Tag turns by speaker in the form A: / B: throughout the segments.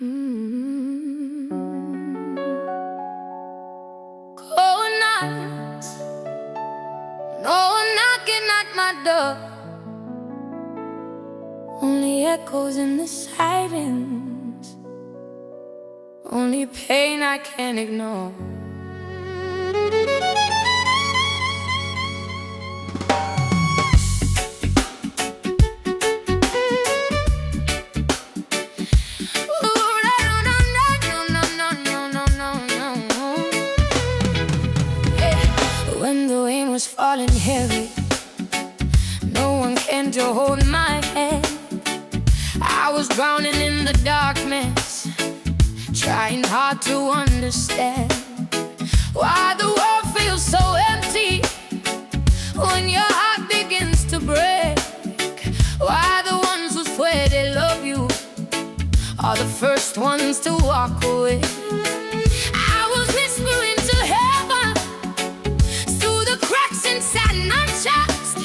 A: Mm. Cold nights, no one knocking at my door, only echoes in the silence, only pain I can't ignore. When the rain was falling heavy, no one came to hold my hand. I was drowning in the darkness, trying hard to understand why the world feels so empty when your heart begins to break. Why the ones who swear they love you are the first ones to walk away. I was whispering to heaven through the cracks inside my chest.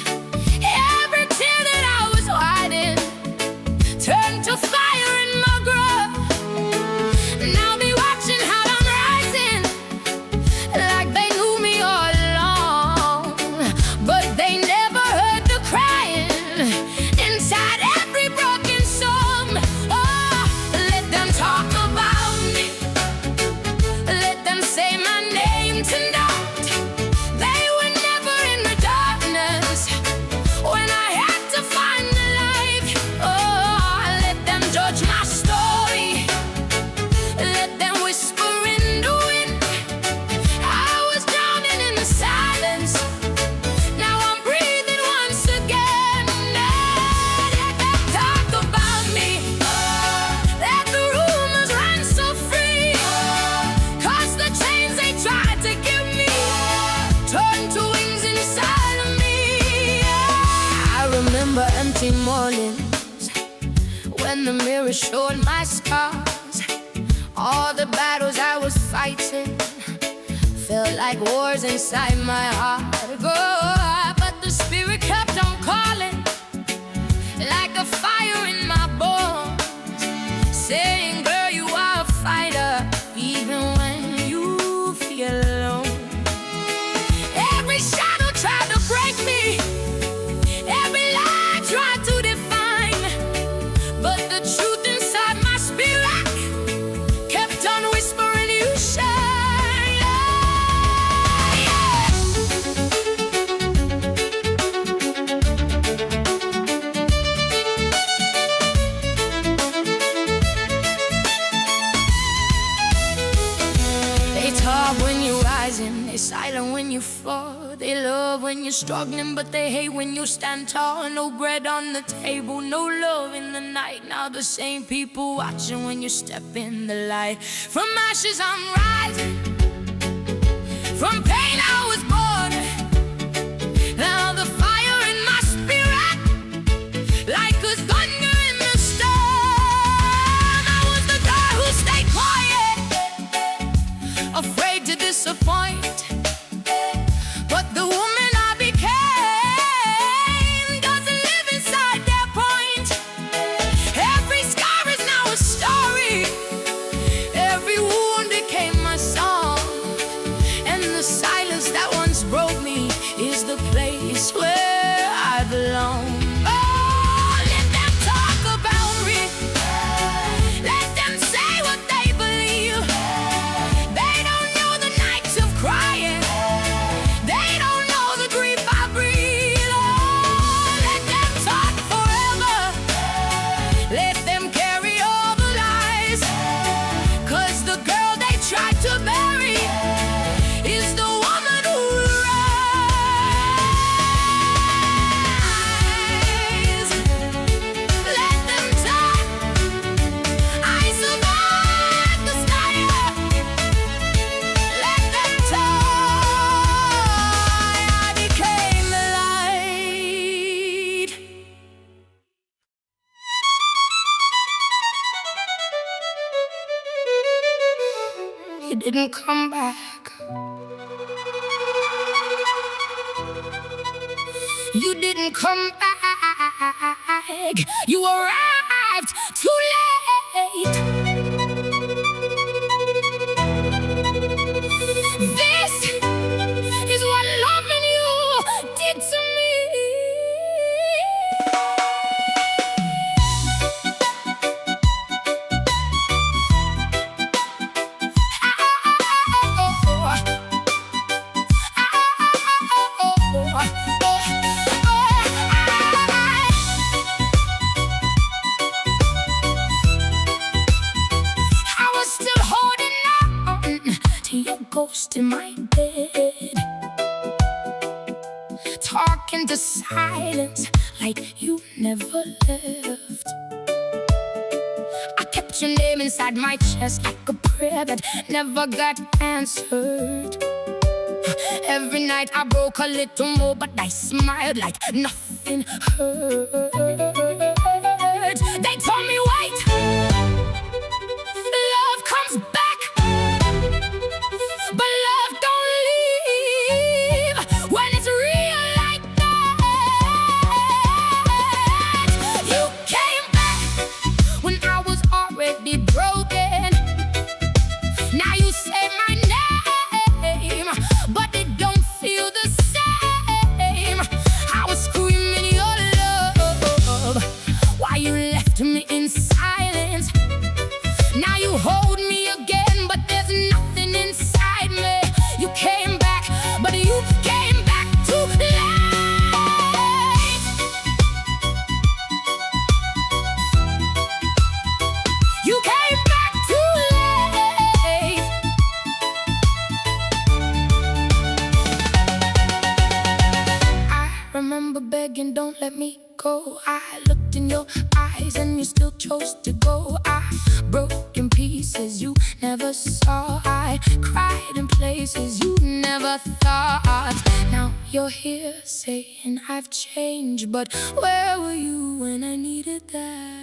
A: Every tear that I was hiding turned to fire in my grave. Now be watching how I'm rising, like they knew me all along, but they never heard the crying inside every broken song. Oh, let them talk about me, let them say my name tonight. They were never in the darkness when I had to find the light. Oh, let them judge my story, let them whisper in the wind. I was drowning in the silence, now I'm breathing once again. Let them talk about me, let the rumors run so free, 'cause the chains they tried to give me turned to wings inside of me. I remember empty mornings when the mirror showed my scars. All the battles I was fighting felt like wars inside my heart. Oh, but the spirit kept on calling, like a fire in my bones, saying, girl, you are a fighter, even when you feel alone. Every shadow tried to break me, every lie tried to define, but the truth inside my spirit kept on whispering, you shine. Yeah. They talk when you're rising, they silent when you fall. They love when you're struggling, but they hate when you stand tall. No bread on the table, no love in the night. Now the same people watching when you step in the light. From ashes I'm rising, from pain I was born. Now the fire in my spirit, like a thunder in the storm. I was the guy who stayed quiet, afraid to disappoint, but the woman I became doesn't live inside that point. Every scar is now a story, every wound became my song, and the silence that once broke me is the place where I belong. Oh, let them talk about me, let them say what they believe. They don't know the nights of crying, they don't know the grief I breathe. Oh, let them talk forever, let them carry all the lies, 'cause the girl they tried to bury is the woman who will rise. Let them talk, I survived the fire. Let them talk, I became the light. He didn't come back. You didn't come back. You arrived too late. ghost in my bed, talking to silence like you never left. I kept your name inside my chest like a prayer that never got answered. Every night I broke a little more, but I smiled like nothing hurt. They told me wait, love comes back, but love don't leave when it's real like that. You came back when I was already broken. Now you say my name, but it don't feel the same. I was screaming your love while you left me in silence. Now you hold me again, but there's nothing inside me. You came back, but you came back too late. You came back too late. I remember begging, don't let me go. I looked in your eyes and you still chose to go. I broke in pieces you never saw. I cried in places you never thought. Now you're here saying I've changed, but where were you when I needed that?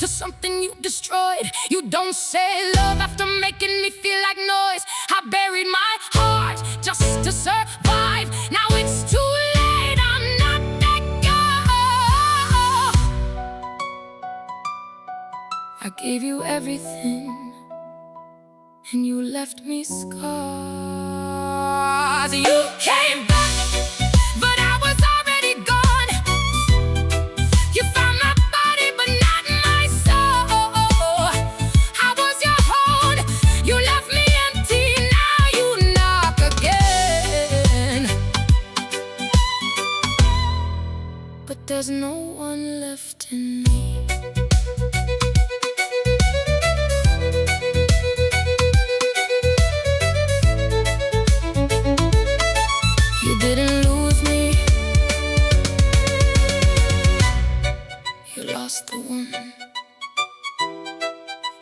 A: Something you destroyed. You don't say love after making me feel like noise. I buried my heart just to survive. Now it's too late, I'm not that girl. I gave you everything and you left me scars. You came back, but I was already gone. You found my body, but not my soul. I was your hold, you left me empty. Now you knock again, but there's no one left in me. You didn't lose me, you lost the one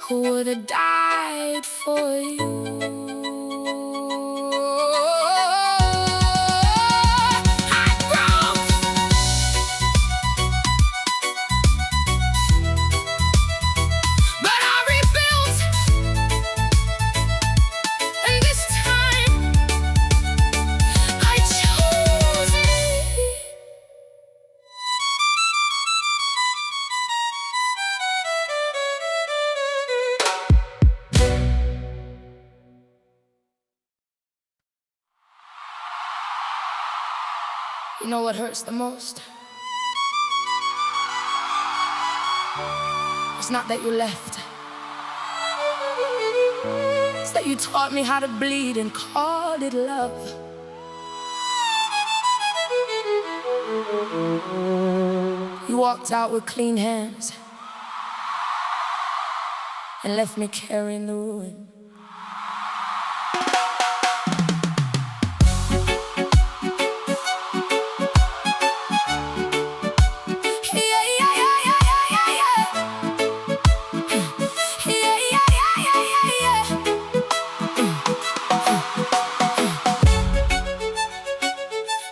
A: who would have died for you. I broke, but I rebuilt, and this time I chose me. You know what hurts the most? It's not that you left. It's that you taught me how to bleed and called it love. You walked out with clean hands and left me carrying the ruin.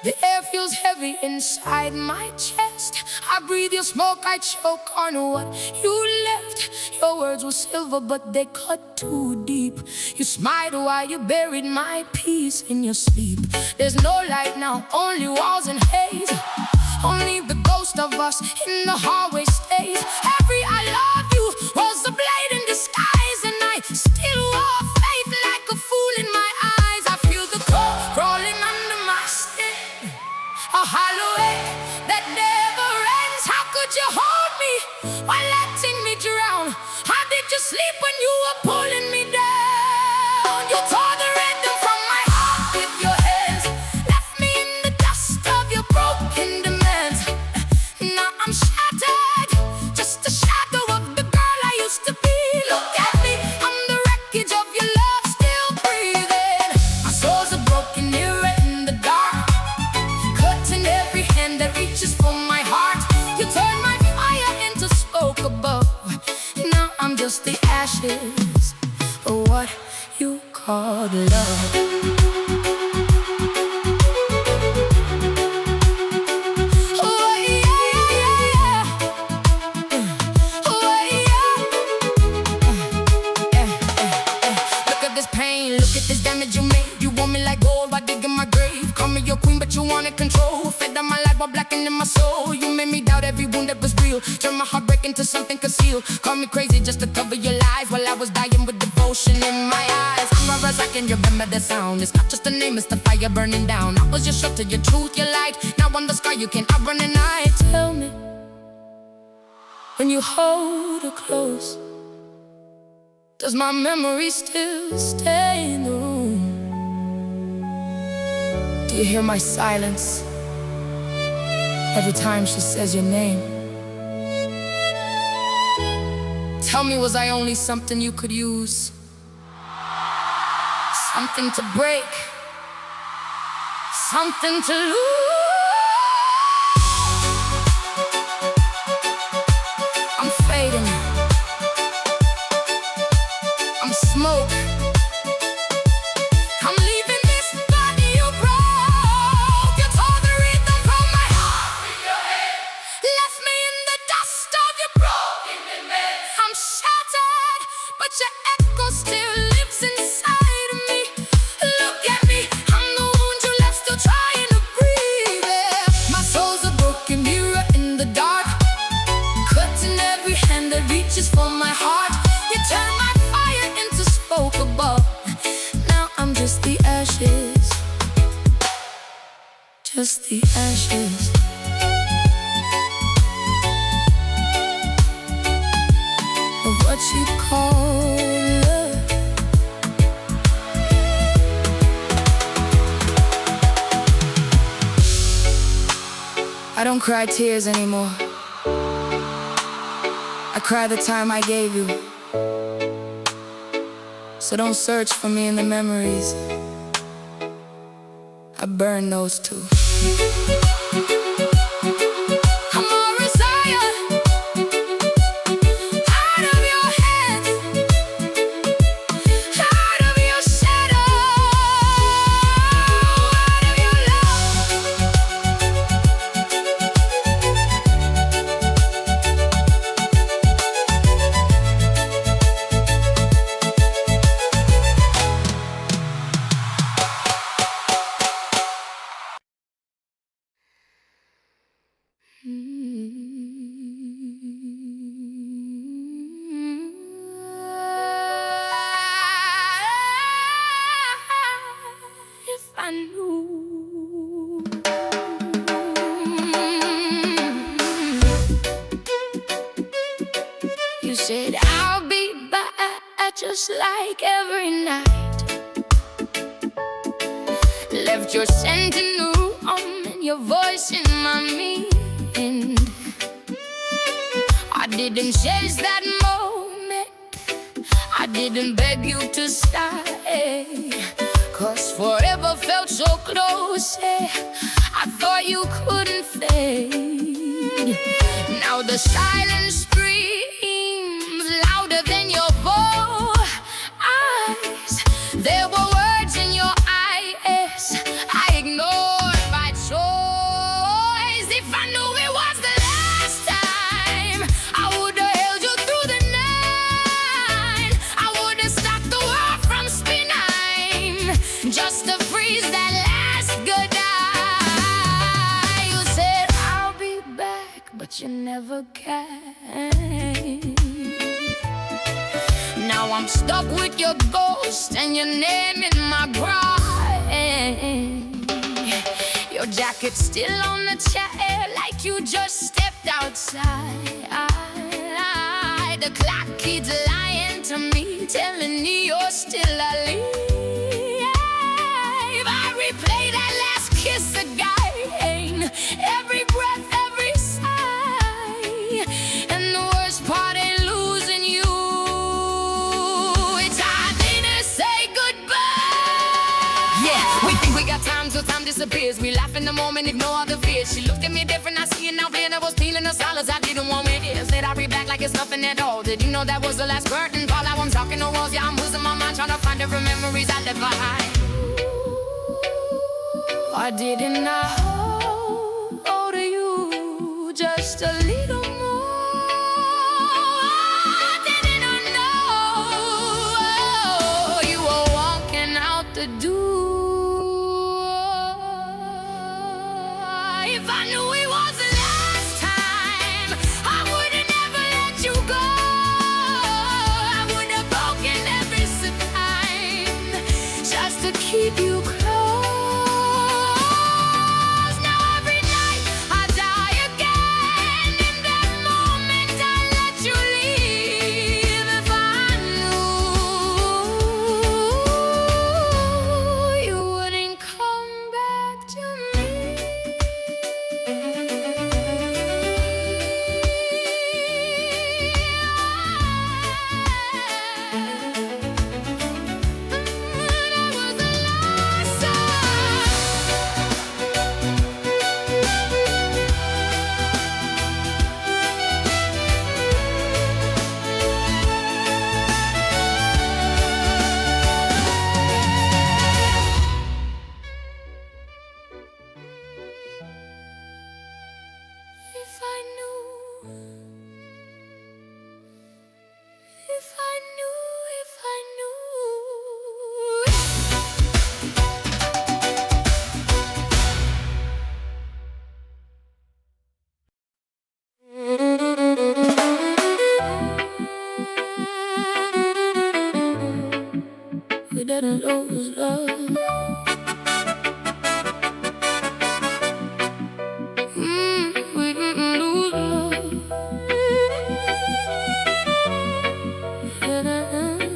A: The air feels heavy inside my chest. I breathe your smoke, I choke on what you left. Your words were silver, but they cut too deep. You smiled while you buried my peace in your sleep. There's no light now, only walls and haze. Only the ghost of us in the hallway stays. Every I love you was a blade in disguise, and I still wore faith like a fool in my eyes. I feel the cold crawling under my skin, a hollow ache that never ends. How could you hold me while letting me drown? How did you sleep when you were pulling me down? You tore the rhythm from my heart with used to be. Look at me, I'm the wreckage of your love, still breathing. My soul's a broken mirror in the dark, cutting every hand that reaches for my heart. You turn my fire into smoke above. Now I'm just the ashes of what you called love. You wanted control, fed on my life while blackening my soul. You made me doubt every wound that was real, turned my heartbreak into something concealed. Call me crazy just to cover your lies, while I was dying with devotion in my eyes. Amara Zion, you remember the sound. It's not just a name, it's the fire burning down. I was your shelter, your truth, your light. Now I'm the scar you can't outrun at night. Tell me, when you hold her close, does my memory still stay in the room? Do you hear my silence every time she says your name? Tell me, was I only something you could use? Something to break, something to lose? I'm fading, I'm smoke. For my heart, you turn my fire into smoke above. Now I'm just the ashes, just the ashes of what you call love. I don't cry tears anymore. I cry the time I gave you. So don't search for me in the memories. I burn those too. Amara Zion, out of your hands, out of your shadow, out of your if I knew. You said I'll be back just like every night. Left your scent in the room and your voice in my mind. I didn't chase that moment, I didn't beg you to stay, 'cause forever felt so close, I thought you couldn't fade. Now the silence screams louder than your voice. There were words in your eyes I ignored by choice. If I knew it was the last time, I would've held you through the night. I would've stopped the world from spinning, just to freeze that last goodbye. You said I'll be back, but you never came. Now I'm stuck with your ghost and your name in my brain. Your jacket's still on the chair, like you just stepped outside. The clock keeps lying to me, telling me you're still alive. I replay that last kiss again, every breath, every sigh. And the worst part ain't losing you, disappears. We laugh in the moment, ignore the fears. She looked at me different, I see it now clear. I was peeling the solids, I didn't want it. Said I read back like it's nothing at all. Did you know that was the last curtain call? Now I'm talking to walls, yeah, I'm losing my mind, trying to find different memories I left behind. Why didn't I hold you just a little more? I didn't know you were walking out the door. If I knew it was the last time, I would have never let you go. I would have broken every time just to keep you close. Now every night I die again. In that moment I let you leave. If I knew you wouldn't come back to me. If I knew, if I knew, if I knew. We didn't lose love. We didn't lose love. We didn't lose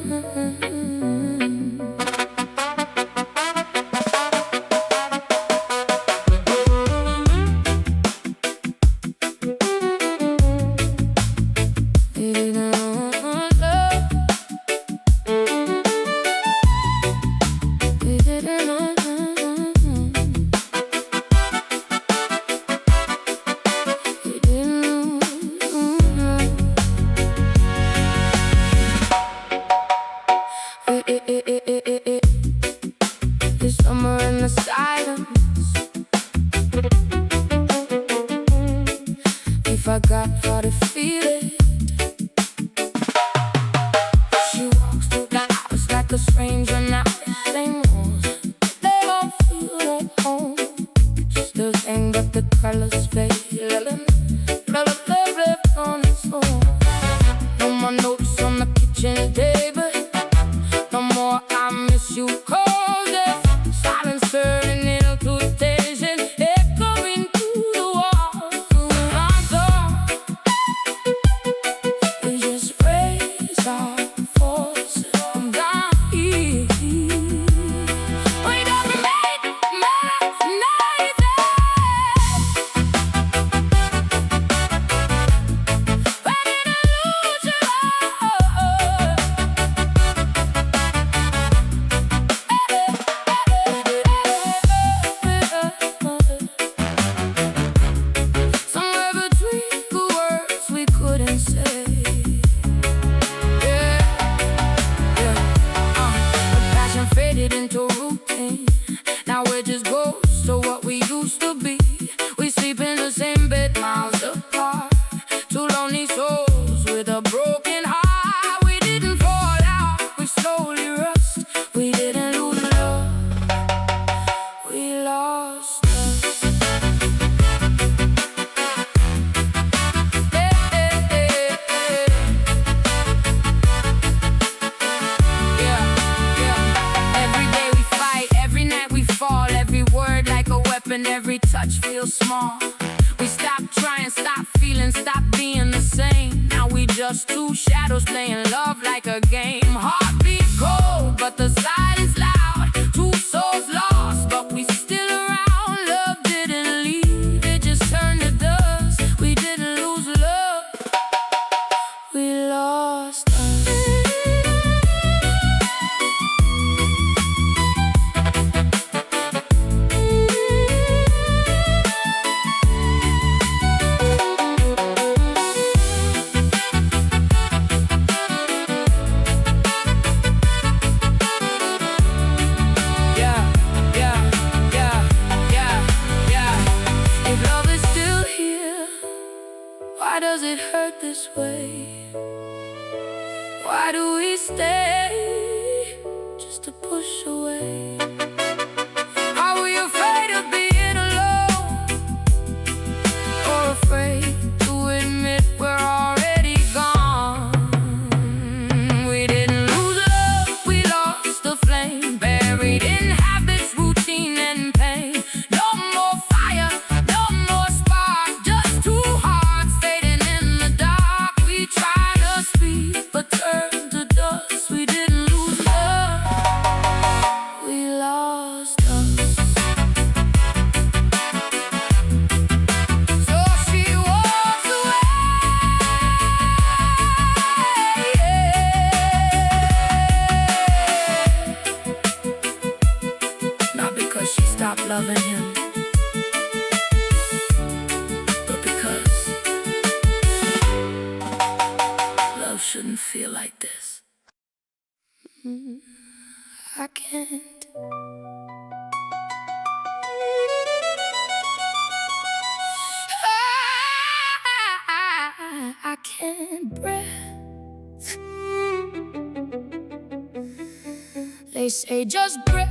A: love. We didn't lose love. We didn't lose love. It's somewhere in the silence. We forgot how to feel it. She walks through the house like a stranger now. Same walls, they don't feel at home. Still same, but the colors fade. Love left on its own. No more notes on the kitchen table. No more I miss you cold. Silence turning into tension, echoing through the walls. I thought we just raise our voices and die. We don't make my night. Ready to lose your love. Somewhere between the words we couldn't say. Yeah, yeah. The passion faded into routine. Now we're just ghosts to what we used to be. We sleep in the same bed, miles apart. Two lonely souls with a broken heart. We didn't fall out, we slowly rust. We didn't lose love, we lost us. Yeah, yeah. Every day we fight, every night we fall. Every word like a weapon, every touch feels small. We stop trying, stop feeling, stop being the same. Now we just two shadows playing love like a game. Heartbeat cold, but the silence loud. Two souls lost, but we still around. Love didn't leave, it just turned to dust. We didn't lose love, we lost us. Why do we stay just to push away? Are we afraid of being alone, or afraid to admit we're already gone? We didn't lose love, we lost the flame, buried in habits, routine and pain. No more fire, no more spark, just two hearts fading in the dark. We tried to speak, but turned to dust. We didn't lose love, we lost us. So she walks away, not because she stopped loving him, but because love shouldn't feel like this. I can't. I can't breathe. They say just breathe,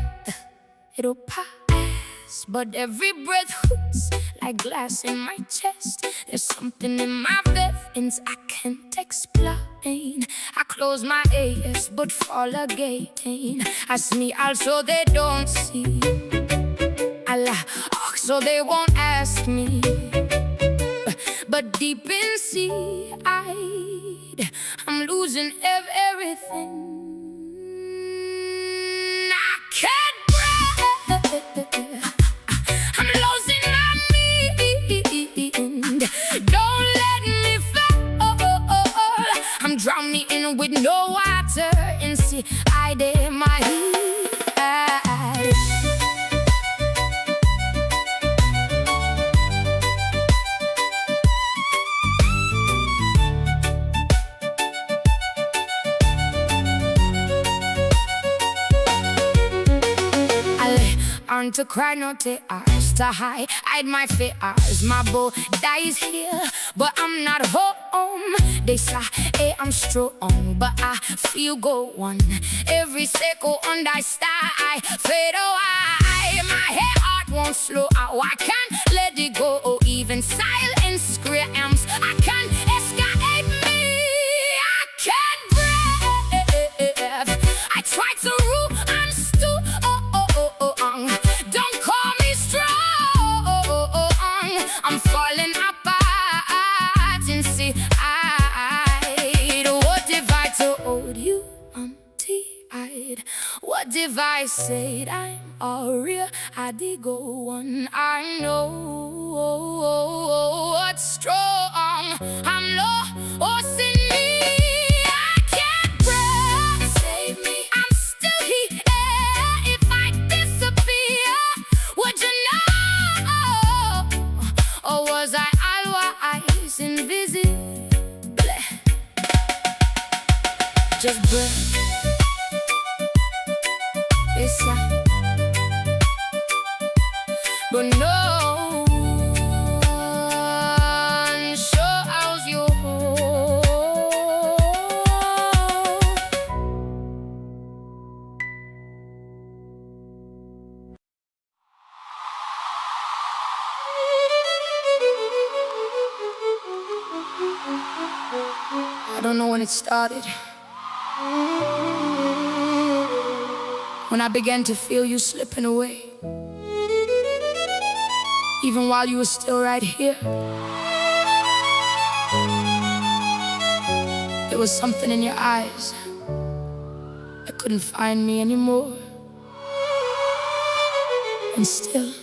A: it'll pass, but every breath hurts like glass in my chest. There's something in my veins I can't explain. I close my eyes but fall again. I smile so they don't see, I laugh so they won't ask me. But deep inside, I'm losing everything. I can't breathe, I'm losing my mind. Don't let me fall, I'm drowning in with no water inside my head. On to cry, no tears to hide my fears. My body's here, but I'm not home. They say I'm strong, but I feel go on. Every second I start, fade away. My heart won't slow, I can't let it go. Even silence screams, I can't escape me. I can't breathe. I try to rule, I'm still don't call me strong. I'm falling apart inside. What if I told you I'm tired? What if I said I'm all real? I did go on. I know what's strong. I'm lost in me. I can't breathe. Save me. I'm still here. If I disappear, would you know? Or was I always invisible? Just breathe. Yes, but no one shows you. I don't know when it started. When I began to feel you slipping away, even while you were still right here. There was something in your eyes that couldn't find me anymore. And still,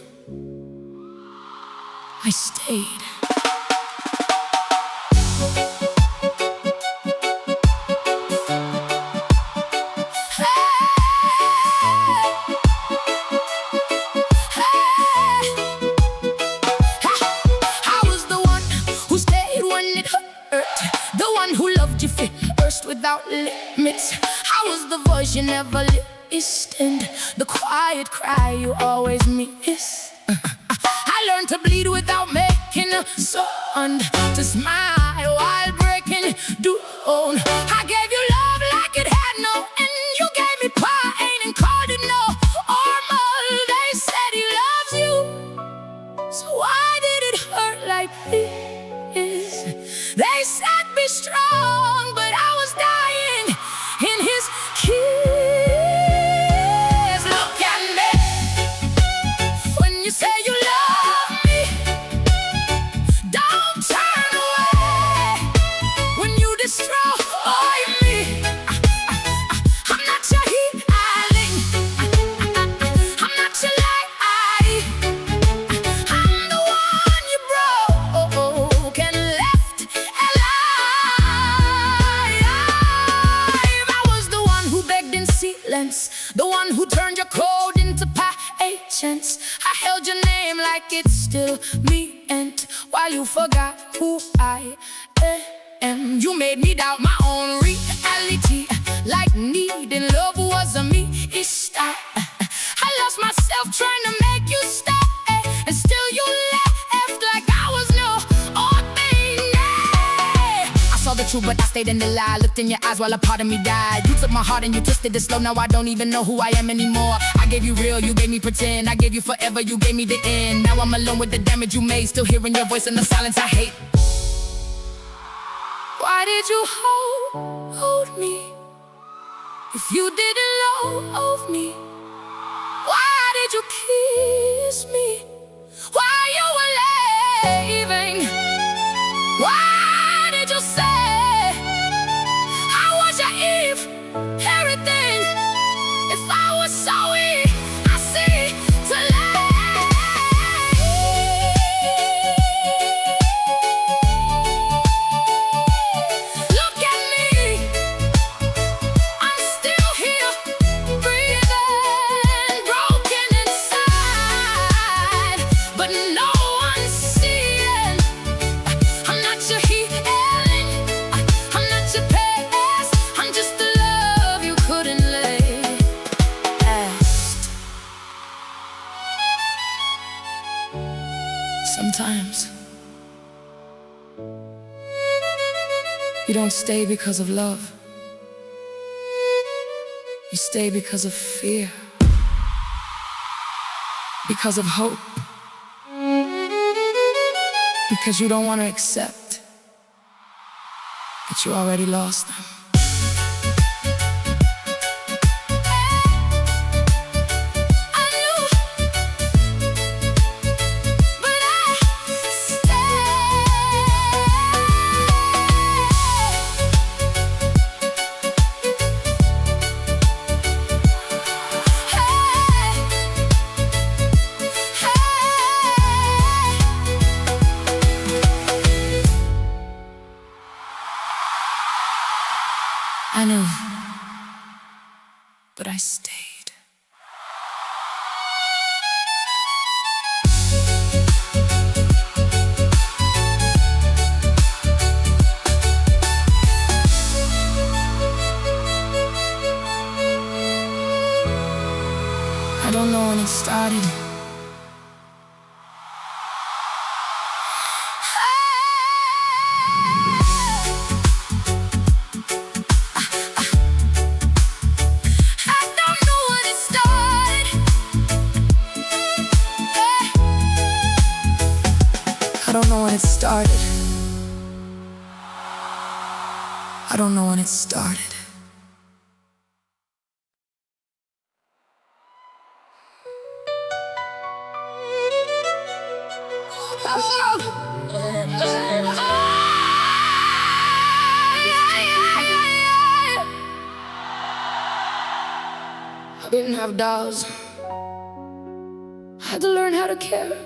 A: I stayed. Without limits, I was the voice you never listened, the quiet cry you always missed. I learned to bleed without making a sound, to smile while breaking down. I gave you love like excellence, the one who turned your code into patience. I held your name like it's still me, and while you forgot who I am, you made me doubt my own reality, like needing love was a me. I lost myself trying to make you stay, and still you left like I was no ordinary. I saw the truth, but I stayed in the lie. Looked in your eyes while a part of me died. You took my heart and you twisted it slow. Now I don't even know who I am anymore. I gave you real, you gave me pretend. I gave you forever, you gave me the end. Now I'm alone with the damage you made, still hearing your voice in the silence I hate. Why did you hold me if you didn't love me? Why did you kiss me while you were leaving? Why did you say I was your everything? If I was so easy to look at me, I'm still here, breathing, broken inside, but no one's seeing. I'm not your healing, I'm not your past, I'm just the love you couldn't last. Sometimes you don't stay because of love, you stay because of fear, because of hope, because you don't want to accept that you already lost them. I knew, but I I knew, but I stayed. I don't know when it started. I don't know when it started. I don't know when it started. I didn't have dolls. I had to learn how to care.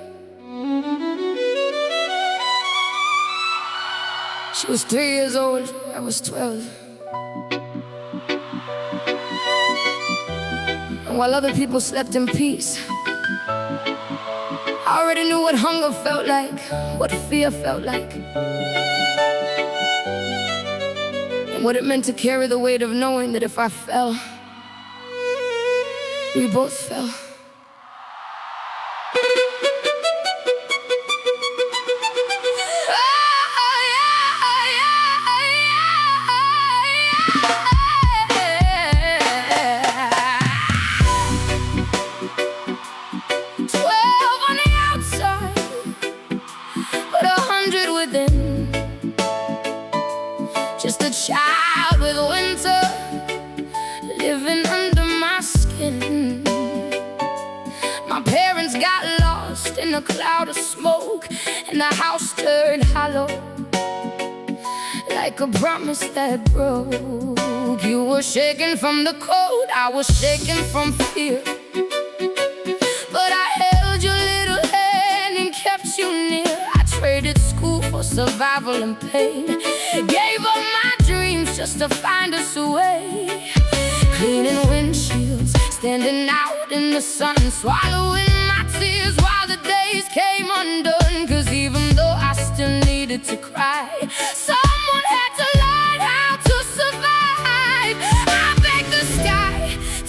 A: She was 3 years old, I was 12. And while other people slept in peace, I already knew what hunger felt like, what fear felt like, and what it meant to carry the weight of knowing that if I fell, we both fell. Just a child with winter living under my skin. My parents got lost in a cloud of smoke, and the house turned hollow like a promise that broke. You were shaken from the cold, I was shaken from fear, but I held your little hand and kept you near. I traded school for survival and pain, gave up my dreams just to find us a way, cleaning windshields, sun, swallowing my tears while the days came undone. 'Cause even though I still needed to cry, someone had to learn how to survive. I begged the sky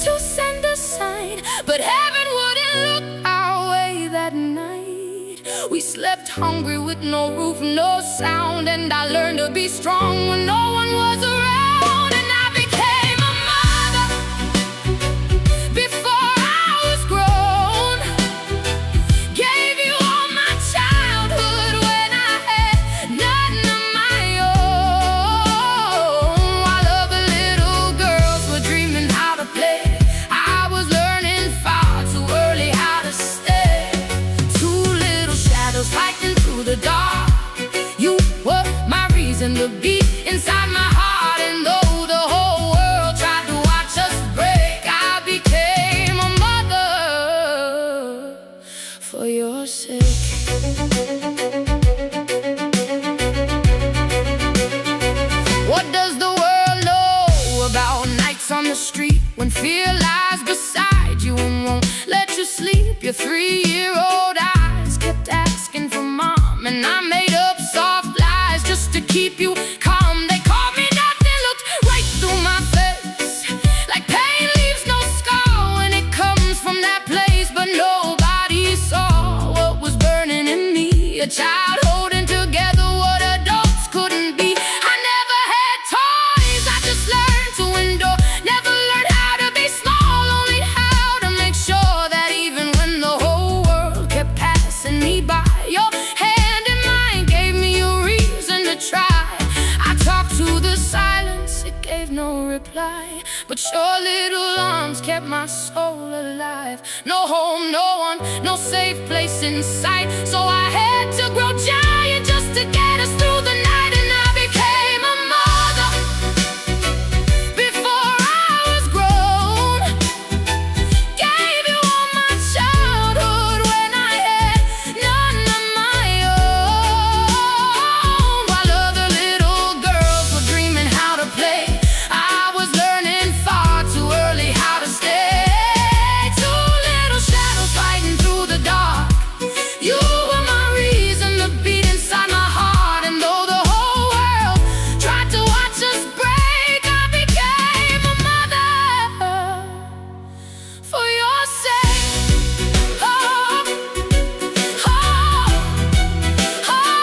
A: to send a sign, but heaven wouldn't look our way that night. We slept hungry with no roof, no sound, and I learned to be strong when no one was around. And I became a mother before I was grown. Gave you all my childhood when I had none of my own. While other little girls were dreaming how to play, I was learning far too early how to stay. Two little shadows fighting through the dark. You were my reason to be inside my heart. And though the whole world tried to watch us break, I became a mother for your sake. What does the world know about nights on the street when fear lies beside you and won't let you sleep? Your 3-year-old eyes kept asking for mom, and I made up soft lies just to keep you calm. They called me nothing, looked right through my face, like pain leaves no scar when it comes from that place. But nobody saw what was burning in me, a child holding together what adults couldn't be. I never had toys, I just learned to endure. Never learned how to be small, only how to make sure that even when the whole world kept passing me by, your hand in mine gave me a reason to try. I talked to the silence, it gave no reply, but your little arms kept my soul alive. No home, no one, no safe place in sight, so I had to grow giant just to get us through the night. And I became a mother before I was grown. Gave you all my childhood when I had none of my own. While other little girls were dreaming how to play, I was learning far too early how to stay. Two little shadows fighting through the dark. You were my reason to beat inside my heart. And though the whole world tried to watch us break, I became a mother for your sake. Oh, oh, oh,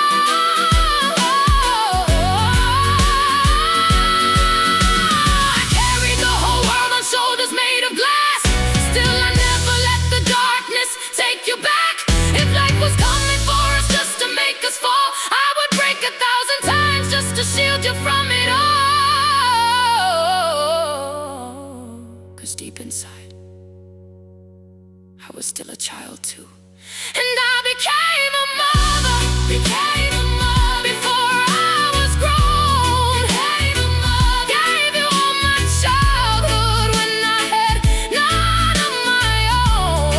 A: I carried the whole world on shoulders made of glass. Still I never let the darkness take you back. If life was coming for us just to make us fall, I would break 1,000 times just to shield you from it all. 'Cause deep inside, I was still a child too. And I became a mother, became a mother before I was grown. Became a mother, gave you all my childhood when I had none of my own.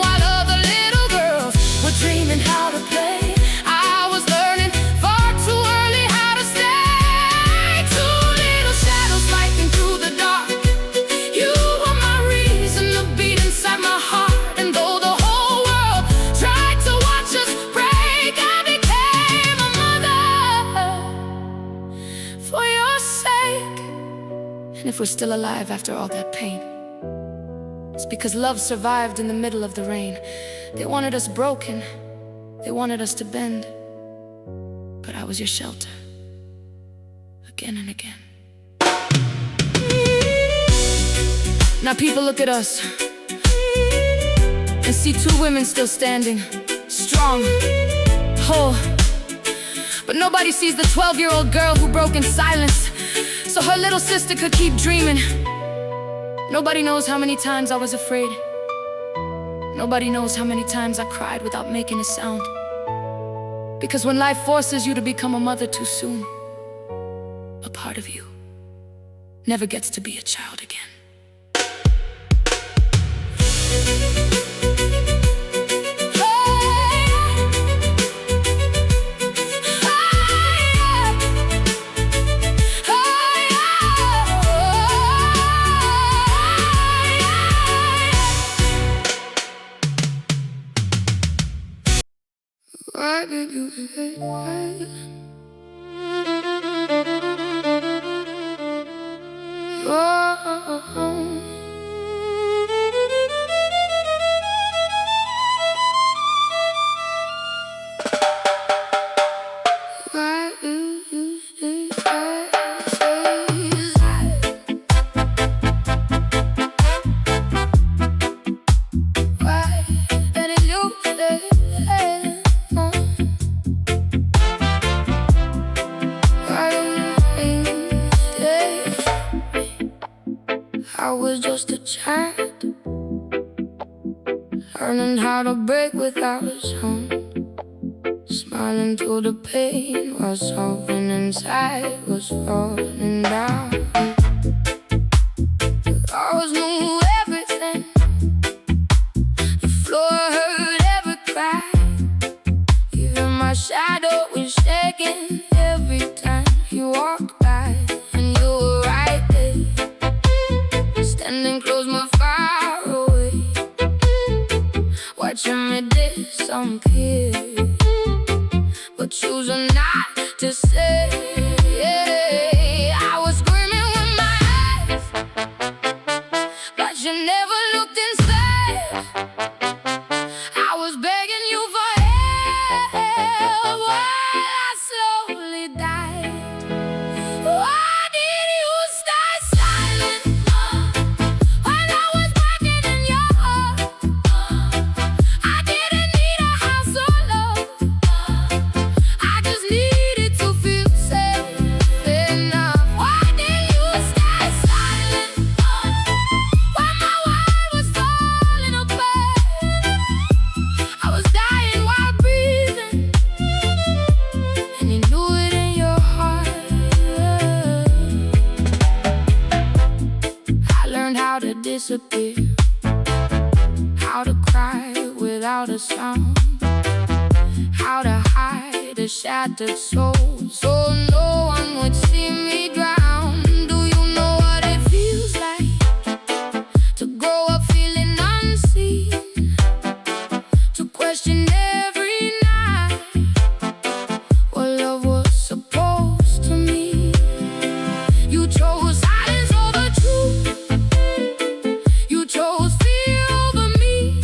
A: While other little girls were dreaming how to play, I was learning far too early how to stay. Two little shadows fighting through the dark. You were my reason to beat inside my heart. And though the whole world tried to watch us break, I became a mother for your sake. And if we're still alive after all that pain, it's because love survived in the middle of the rain. They wanted us broken, they wanted us to bend, but I was your shelter, again and again. Now people look at us and see two women still standing, strong, whole. But nobody sees the 12-year-old girl who broke in silence so her little sister could keep dreaming. Nobody knows how many times I was afraid. Nobody knows how many times I cried without making a sound. Because when life forces you to become a mother too soon, a part of you never gets to be a child again. Why did you say why? Why did you say why did you say I was just a child, learning how to break without a sound, smiling through the pain while something inside was falling down. The walls knew everything, the floor heard every cry. Even my shadow was shaking every time you walked by. And you were right there, standing close but far away, watching me disappear, but choosing not to say. I was screaming with my eyes, but you never looked inside. I was begging you for help while I slowly died. Why did you stay silent when I was breaking in your heart? I didn't need a house or love, I just needed to feel safe enough. Why did you stay silent when my world was falling apart? I was dying while breathing, and you knew it in your heart. I learned how to disappear, how to cry without a sound, how to hide a shattered soul so no one would see me drown. Do you know what it feels like to grow up feeling unseen, to question every night what love was supposed to mean? You chose silence over truth, you chose fear over me,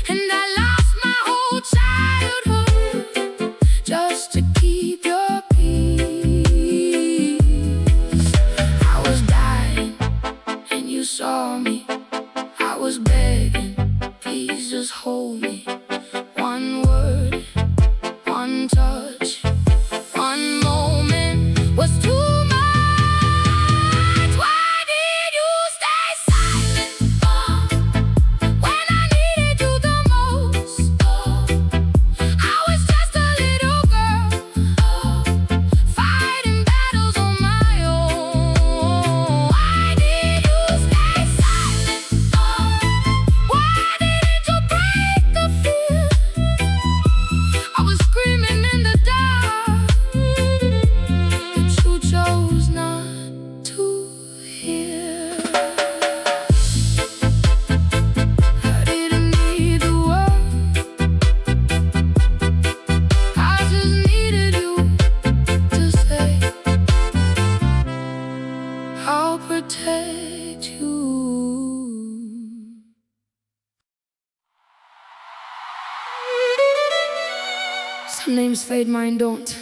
A: and I lost my whole childhood just to keep your peace. I was dying and you saw me, I was begging, please just hold me. One word, one touch, one moment was too much. Why did you stay silent when I needed you the most? I was just a little girl, fighting battles on my own. Why did you stay silent? Why didn't you break the fear? I was screaming in the dark, but you chose not to hear. I didn't need the word, I just needed you to say, I'll protect you. Some names fade, mine don't.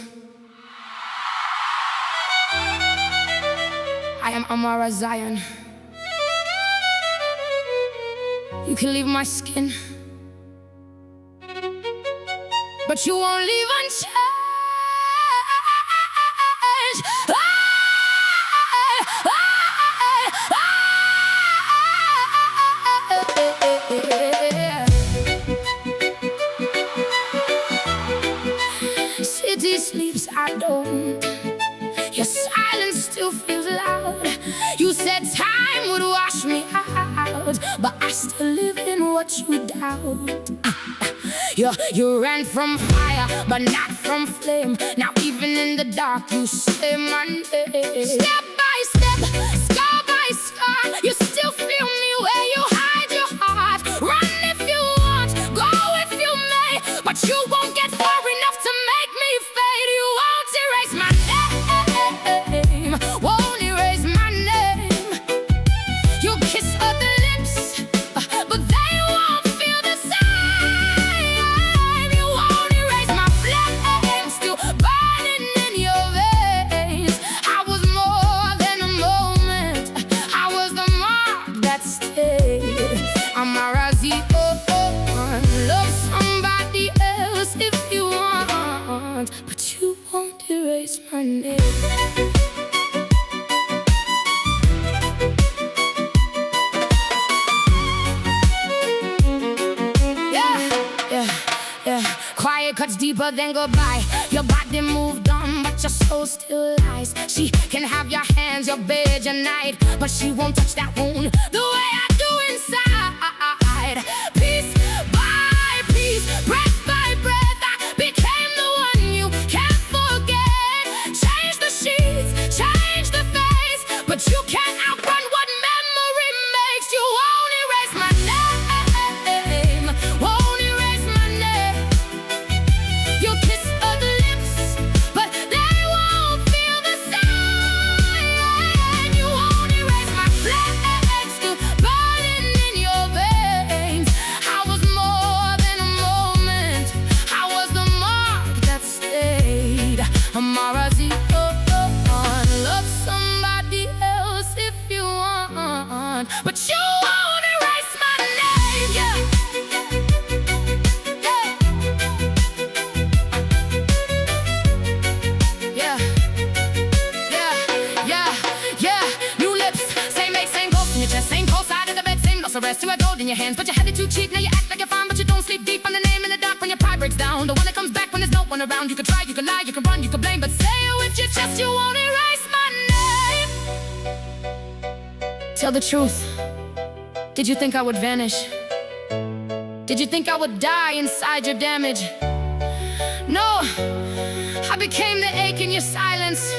A: I am Amara Zion. You can leave my skin, but you won't leave unchanged. City sleeps, I don't. Your silence still feels loud. You said time would wash me out, but I still live in what you doubt. You ran from fire, but not from flame. Now even in the dark, you say my name. Step by step, scar by scar, you still feel me where you hide your heart. Run if you want, go if you may, but you won't cuts deeper than goodbye. Your body moved on, but your soul still lies. She can have your hands, your bed, your night, but she won't touch that wound the way I do inside. Piece by piece, breath by breath, I became the one you can't forget. Change the sheets, change the face, but you can't outrun what memory makes. You won't erase my name, won't erase my name. You'll kiss other lips, but they won't feel the same. You won't erase my flame, still burning in your veins. I was more than a moment, I was the mark that stayed. Amara Zion, love somebody else if you want, but you won't erase my name. Yeah. Yeah. Yeah. Yeah. Yeah. New lips, same make, same ghost in your chest, same cold side of the bed, same loss arrest. You had gold in your hands, but you had it too cheap. Now you act like you're fine, but you don't sleep deep on the name in the dark when your pride breaks down. The one that comes back when there's no one around. You could try, you could lie, you could run, you could blame, but say it with your chest, you won't erase my name. Tell the truth. Did you think I would vanish? Did you think I would die inside your damage? No, I became the ache in your silence,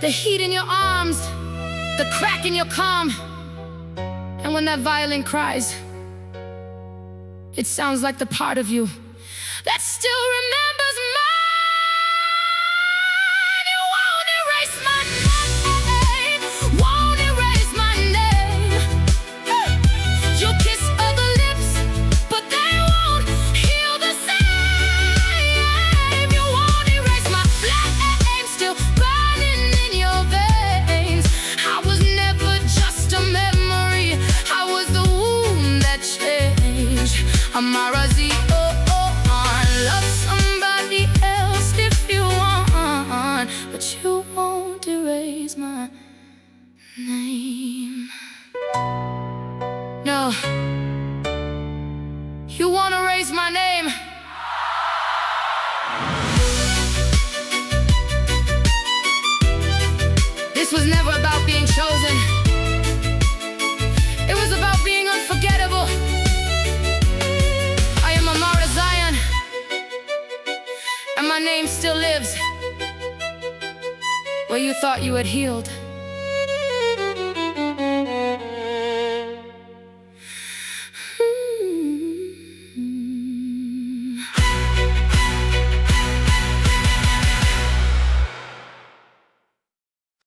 A: the heat in your arms, the crack in your calm. And when that violin cries, it sounds like the part of you that still remembers mine. You won't erase my name, won't erase my name. You'll kiss other lips, but they won't heal the same. You won't erase my flame, still burning in your veins. I was never just a memory, I was the wound that changed. Amara Zion, love somebody else if you want, but you won't erase my name. No, you won't erase my name. This was never about being chosen, it was about being unforgettable. I am Amara Zion, and my name still lives where you thought you had healed.